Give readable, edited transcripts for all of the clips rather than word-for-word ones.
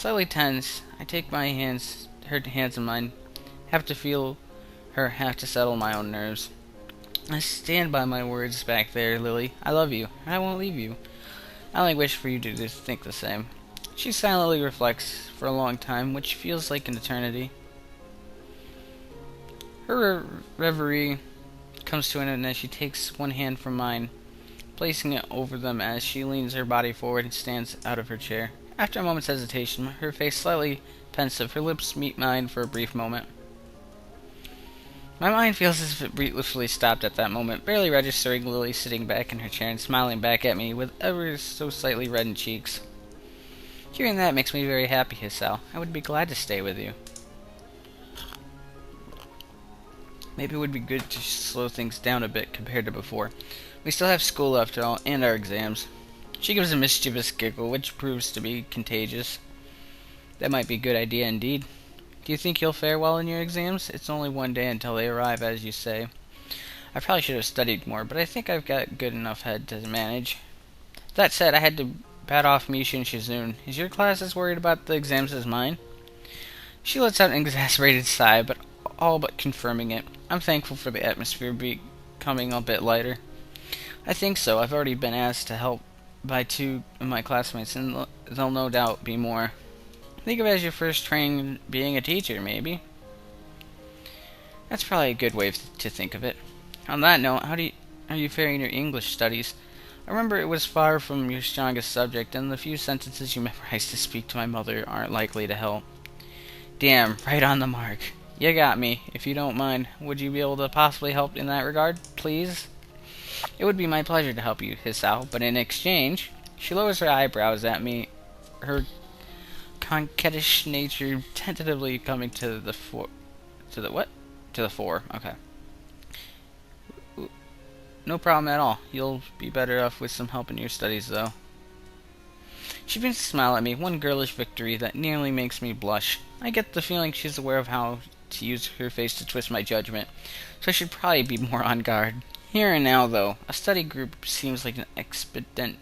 Slightly tense, I take her hands in mine, have to feel her, have to settle my own nerves. I stand by my words back there, Lily. I love you, and I won't leave you. I only wish for you to just think the same. She silently reflects for a long time, which feels like an eternity. Her reverie comes to an end as she takes one hand from mine, placing it over them as she leans her body forward and stands out of her chair. After a moment's hesitation, her face slightly pensive, her lips meet mine for a brief moment. My mind feels as if it briefly stopped at that moment, barely registering Lily sitting back in her chair and smiling back at me with ever so slightly reddened cheeks. Hearing that makes me very happy, Hisao. I would be glad to stay with you. Maybe it would be good to slow things down a bit compared to before. We still have school after all, and our exams. She gives a mischievous giggle, which proves to be contagious. That might be a good idea indeed. Do you think you'll fare well in your exams? It's only one day until they arrive, as you say. I probably should have studied more, but I think I've got good enough head to manage. That said, I had to bat off Misha and Shizune. Is your class as worried about the exams as mine? She lets out an exasperated sigh, but all but confirming it. I'm thankful for the atmosphere becoming a bit lighter. I think so. I've already been asked to help by two of my classmates, and there'll no doubt be more. Think of it as your first training being a teacher, maybe. That's probably a good way to think of it. On that note, are you faring in your English studies? I remember it was far from your strongest subject, and the few sentences you memorized to speak to my mother aren't likely to help. Damn, right on the mark. You got me. If you don't mind, would you be able to possibly help in that regard, please? It would be my pleasure to help you, Hisao, but in exchange... She lowers her eyebrows at me, her coquettish nature tentatively coming to the fore. To the what? To the fore. Okay. No problem at all. You'll be better off with some help in your studies, though. She begins to smile at me, one girlish victory that nearly makes me blush. I get the feeling she's aware of how to use her face to twist my judgment, so I should probably be more on guard. Here and now, though, a study group seems like an expedient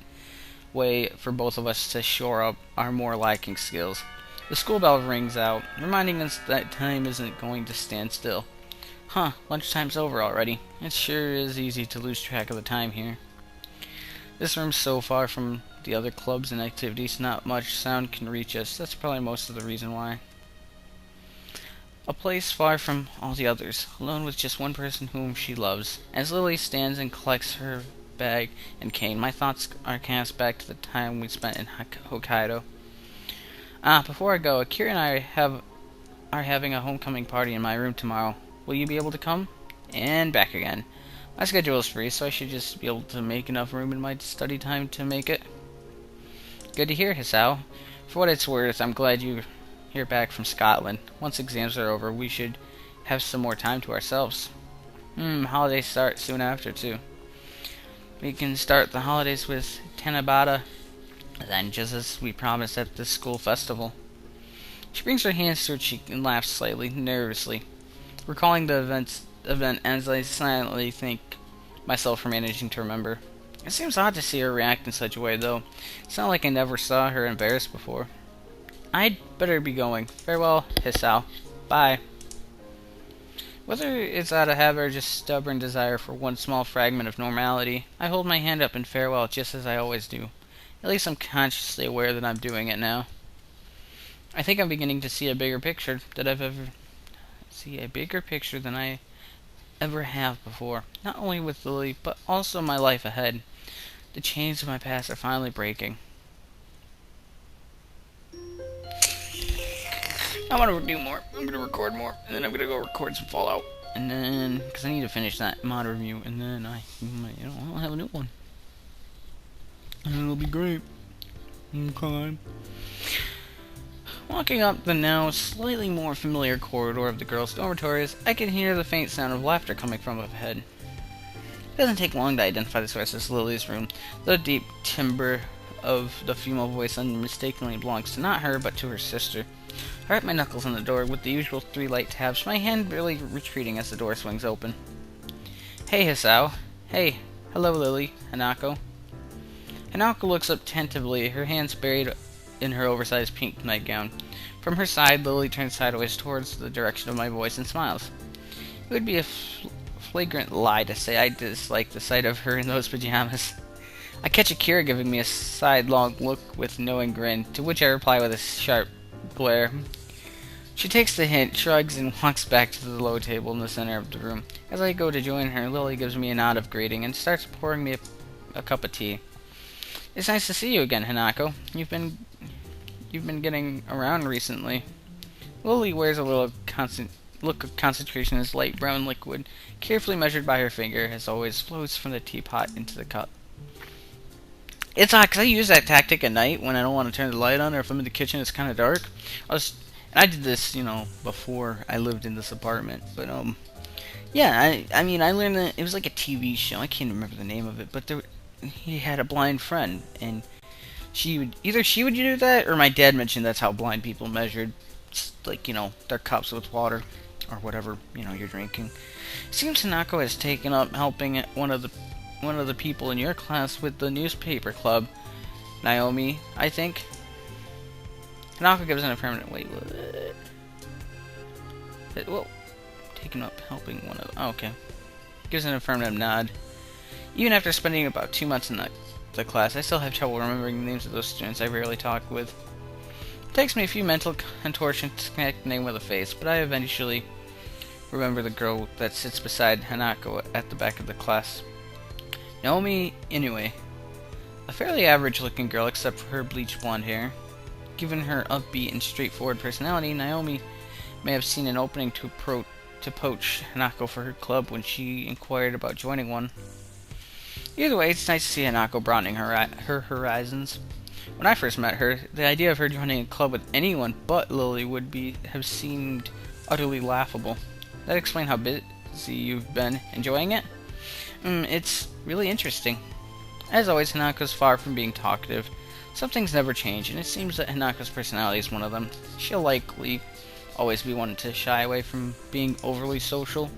way for both of us to shore up our more lacking skills. The school bell rings out, reminding us that time isn't going to stand still. Huh, lunchtime's over already. It sure is easy to lose track of the time here. This room's so far from the other clubs and activities, not much sound can reach us. That's probably most of the reason why. A place far from all the others, alone with just one person whom she loves. As Lily stands and collects her bag and cane, my thoughts are cast back to the time we spent in Hokkaido. Before I go, Akira and I are having a homecoming party in my room tomorrow. Will you be able to come? And back again. My schedule is free, so I should just be able to make enough room in my study time to make it. Good to hear, Hisao. For what it's worth, I'm glad you're back from Scotland. Once exams are over, we should have some more time to ourselves. Holidays start soon after, too. We can start the holidays with Tanabata, then, just as we promised at the school festival. She brings her hands to her cheek and laughs slightly, nervously, recalling the event as I silently thank myself for managing to remember. It seems odd to see her react in such a way, though. It's not like I never saw her embarrassed before. I'd better be going. Farewell, Hisao. Bye. Whether it's out of habit or just stubborn desire for one small fragment of normality, I hold my hand up in farewell just as I always do. At least I'm consciously aware that I'm doing it now. I think I'm beginning to see a bigger picture than I ever have before. Not only with Lily, but also my life ahead. The chains of my past are finally breaking. I want to do more. I'm going to record more, and then I'm going to go record some Fallout. And then, because I need to finish that mod review, and then I'll have a new one. And it'll be great. Okay. Walking up the now slightly more familiar corridor of the girls' dormitories, I can hear the faint sound of laughter coming from up ahead. It doesn't take long to identify this as Lily's room. The deep timbre of the female voice unmistakably belongs to not her, but to her sister. I wrap my knuckles on the door with the usual 3 light taps, my hand barely retreating as the door swings open. Hey, Hisao. Hey. Hello, Lily. Hanako. Hanako looks up tentatively, her hands buried in her oversized pink nightgown. From her side, Lily turns sideways towards the direction of my voice and smiles. It would be a flagrant lie to say I dislike the sight of her in those pajamas. I catch Akira giving me a sidelong look with knowing grin, to which I reply with a sharp glare. She takes the hint, shrugs, and walks back to the low table in the center of the room. As I go to join her, Lily gives me a nod of greeting and starts pouring me a cup of tea. It's nice to see you again, Hanako. You've been getting around recently. Lily wears a look of concentration as light brown liquid, carefully measured by her finger, as always, flows from the teapot into the cup. It's odd, because I use that tactic at night when I don't want to turn the light on, or if I'm in the kitchen it's kind of dark. I did this, before I lived in this apartment. But, yeah, I mean, I learned that it was like a TV show. I can't remember the name of it, but he had a blind friend, and either she would do that, or my dad mentioned that's how blind people measured, like, their cups with water, or whatever, you're drinking. Seems Hanako has taken up helping one of the people in your class with the newspaper club. Naomi, I think. Hanako gives an affirmative. Wait, what? Well, taking up helping one of. Oh, okay. Gives an affirmative nod. Even after spending about 2 months in the class, I still have trouble remembering the names of those students I rarely talk with. It takes me a few mental contortions to connect the name with a face, but I eventually remember the girl that sits beside Hanako at the back of the class. Naomi Inoue. A fairly average-looking girl except for her bleached blonde hair. Given her upbeat and straightforward personality, Naomi may have seen an opening to poach Hanako for her club when she inquired about joining one. Either way, it's nice to see Hanako broadening her horizons. When I first met her, the idea of her joining a club with anyone but Lily would have seemed utterly laughable. That explain how busy you've been. Enjoying it? It's really interesting. As always, Hanako's far from being talkative. Some things never change, and it seems that Hanako's personality is one of them. She'll likely always be one to shy away from being overly social.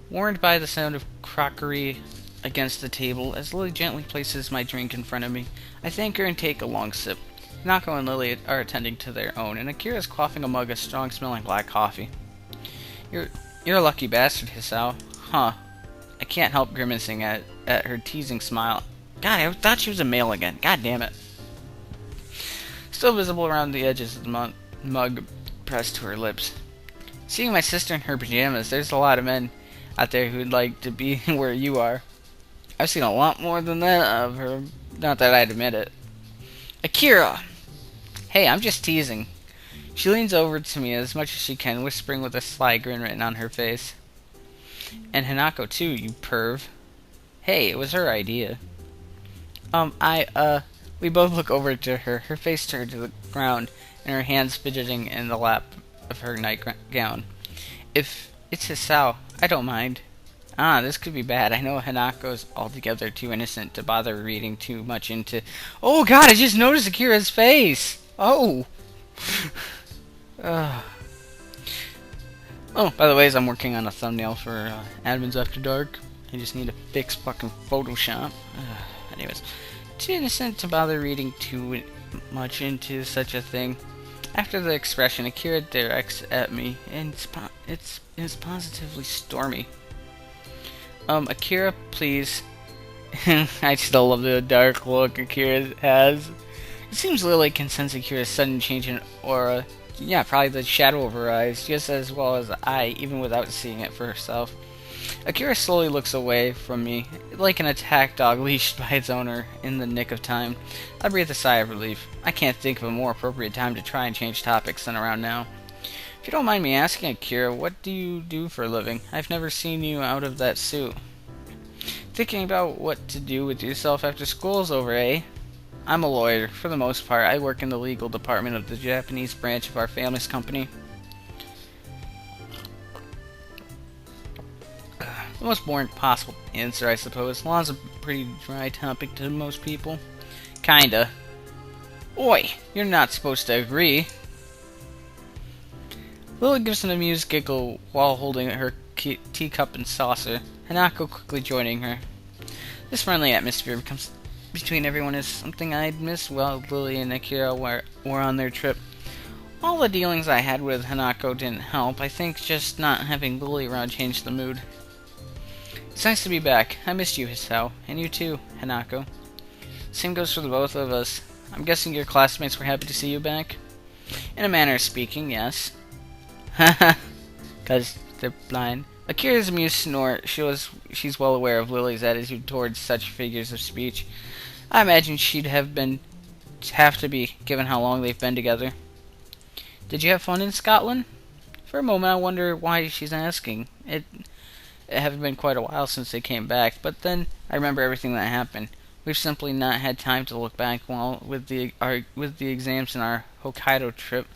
Warned by the sound of crockery against the table, as Lily gently places my drink in front of me, I thank her and take a long sip. Hanako and Lily are attending to their own, and Akira is quaffing a mug of strong-smelling black coffee. You're a lucky bastard, Hisao. Huh. I can't help grimacing at her teasing smile. God, I thought she was a male again. God damn it. Still visible around the edges of the mug pressed to her lips. Seeing my sister in her pajamas, there's a lot of men out there who'd like to be where you are. I've seen a lot more than that of her. Not that I'd admit it. Akira! Hey, I'm just teasing. She leans over to me as much as she can, whispering with a sly grin written on her face. And Hanako too, you perv. Hey, it was her idea. We both look over to her, her face turned to the ground, and her hands fidgeting in the lap of her nightgown. If it's Hisao, I don't mind. This could be bad. I know Hanako's altogether too innocent to bother reading too much into... Oh god, I just noticed Akira's face! Oh! Oh, by the way, as I'm working on a thumbnail for Admins After Dark, I just need to fix fucking Photoshop. Anyways, too innocent to bother reading too much into such a thing. After the expression, Akira directs at me, and it's positively stormy. Akira, please. I still love the dark look Akira has. It seems Lily can sense Akira's sudden change in aura. Yeah, probably the shadow of her eyes, just as well as I, even without seeing it for herself. Akira slowly looks away from me, like an attack dog leashed by its owner in the nick of time. I breathe a sigh of relief. I can't think of a more appropriate time to try and change topics than around now. If you don't mind me asking, Akira, what do you do for a living? I've never seen you out of that suit. Thinking about what to do with yourself after school's over, eh? I'm a lawyer. For the most part, I work in the legal department of the Japanese branch of our family's company. The most boring possible answer, I suppose. Law's a pretty dry topic to most people. Kinda. Oi! You're not supposed to agree. Lily gives an amused giggle while holding her teacup and saucer, Hanako quickly joining her. This friendly atmosphere becomes between everyone is something I'd miss while Lily and Akira were on their trip. All the dealings I had with Hanako didn't help. I think just not having Lily around changed the mood. It's nice to be back. I missed you, Hisao. And you too, Hanako. Same goes for the both of us. I'm guessing your classmates were happy to see you back? In a manner of speaking, yes. Haha. Because they're blind. Akira's amused snort shows she's well aware of Lily's attitude towards such figures of speech. I imagine she'd have to be, given how long they've been together. Did you have fun in Scotland? For a moment I wonder why she's asking. It having been quite a while since they came back, but then I remember everything that happened. We've simply not had time to look back with the exams and our Hokkaido trip.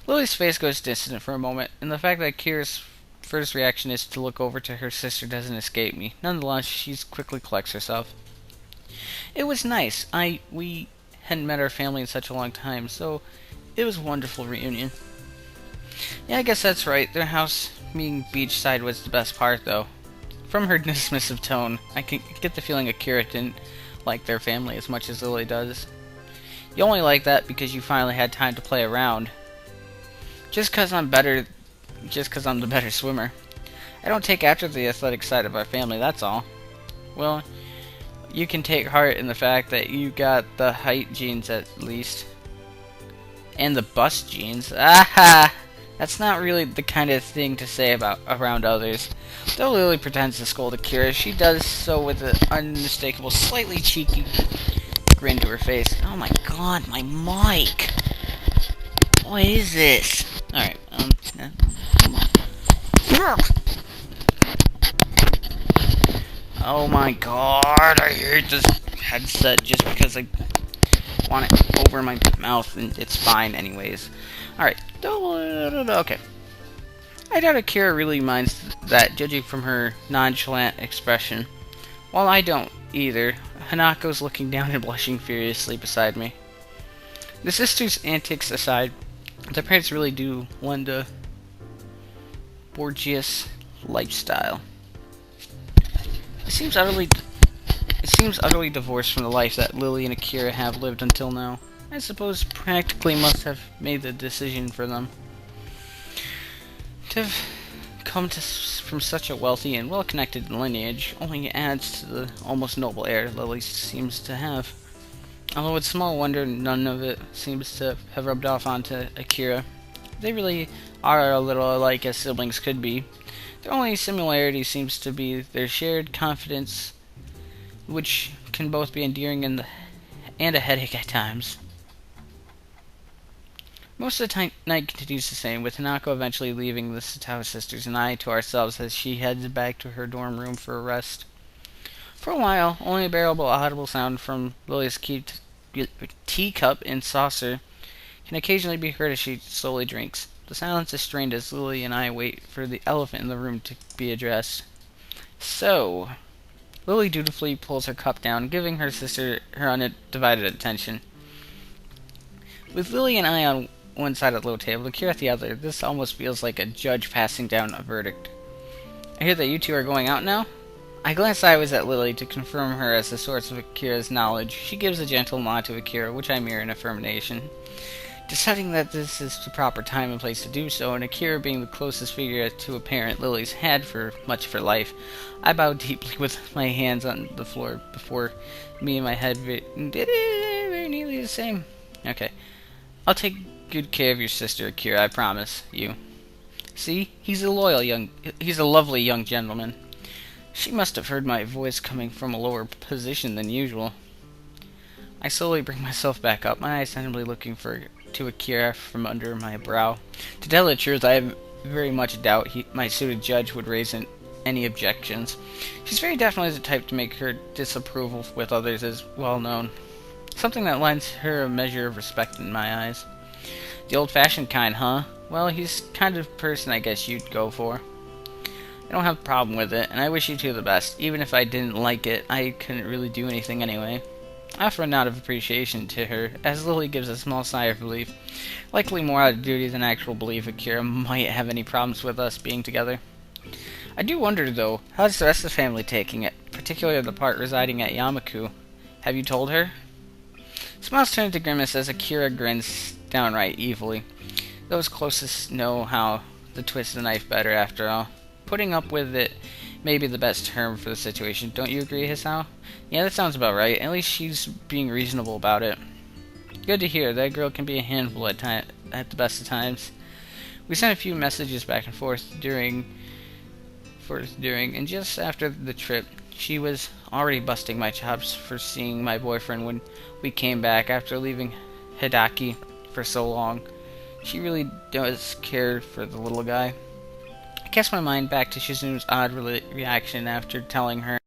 Lily's face goes distant for a moment, and the fact that Akira's first reaction is to look over to her sister doesn't escape me. Nonetheless, she quickly collects herself. It was nice. We hadn't met our family in such a long time, so it was a wonderful reunion. Yeah, I guess that's right. Their house being beachside was the best part, though. From her dismissive tone, I can get the feeling Akira didn't like their family as much as Lily does. You only like that because you finally had time to play around. Just 'cause I'm the better swimmer. I don't take after the athletic side of our family, that's all. Well, you can take heart in the fact that you got the height genes at least. And the bust genes. Aha! That's not really the kind of thing to say about around others. Though Lily pretends to scold Akira, she does so with an unmistakable, slightly cheeky grin to her face. Oh my god, my mic! What is this? Alright, yeah. Oh my god, I hate this headset just because I want it over my mouth, and it's fine anyways. Alright, okay. I doubt Akira really minds that, judging from her nonchalant expression. While I don't either, Hanako's looking down and blushing furiously beside me. The sisters' antics aside, their parents really do lend a Borgias lifestyle. It seems utterly divorced from the life that Lily and Akira have lived until now. I suppose practically must have made the decision for them. To have come from such a wealthy and well-connected lineage only adds to the almost noble air Lily seems to have. Although it's small wonder none of it seems to have rubbed off onto Akira. They really are a little alike as siblings could be. Their only similarity seems to be their shared confidence, which can both be endearing and a headache at times. Most of the night continues the same, with Hanako eventually leaving the Katawa sisters and I to ourselves as she heads back to her dorm room for a rest. For a while, only a bearable audible sound from Lily's teacup and saucer can occasionally be heard as she slowly drinks. The silence is strained as Lily and I wait for the elephant in the room to be addressed. So, Lily dutifully pulls her cup down, giving her sister her undivided attention. With Lily and I on one side of the little table, Akira at the other, this almost feels like a judge passing down a verdict. I hear that you two are going out now? I glance sideways at Lily to confirm her as the source of Akira's knowledge. She gives a gentle nod to Akira, which I mirror in affirmation. Deciding that this is the proper time and place to do so, and Akira being the closest figure to a parent Lily's had for much of her life, I bow deeply with my hands on the floor before me and my head very nearly the same. Okay. I'll take good care of your sister, Akira, I promise you. See? He's a lovely young gentleman. She must have heard my voice coming from a lower position than usual. I slowly bring myself back up, my eyes tentatively looking to Akira from under my brow. To tell the truth, I very much doubt my suited judge would raise any objections. She's very definitely the type to make her disapproval with others as well known. Something that lends her a measure of respect in my eyes. The old-fashioned kind, huh? Well, he's the kind of person I guess you'd go for. I don't have a problem with it, and I wish you two the best. Even if I didn't like it, I couldn't really do anything anyway. I offer a nod of appreciation to her, as Lily gives a small sigh of relief. Likely more out of duty than actual belief Akira might have any problems with us being together. I do wonder, though, how's the rest of the family taking it, particularly the part residing at Yamaku? Have you told her? Smiles turn to grimace as Akira grins downright evilly. Those closest know how to twist the knife better, after all. Putting up with it may be the best term for the situation. Don't you agree, Hisao? Yeah, that sounds about right. At least she's being reasonable about it. Good to hear. That girl can be a handful at the best of times. We sent a few messages back and forth during, and just after the trip, she was already busting my chops for seeing my boyfriend when we came back after leaving Hidaki for so long. She really does care for the little guy. I cast my mind back to Shizuno's odd reaction after telling her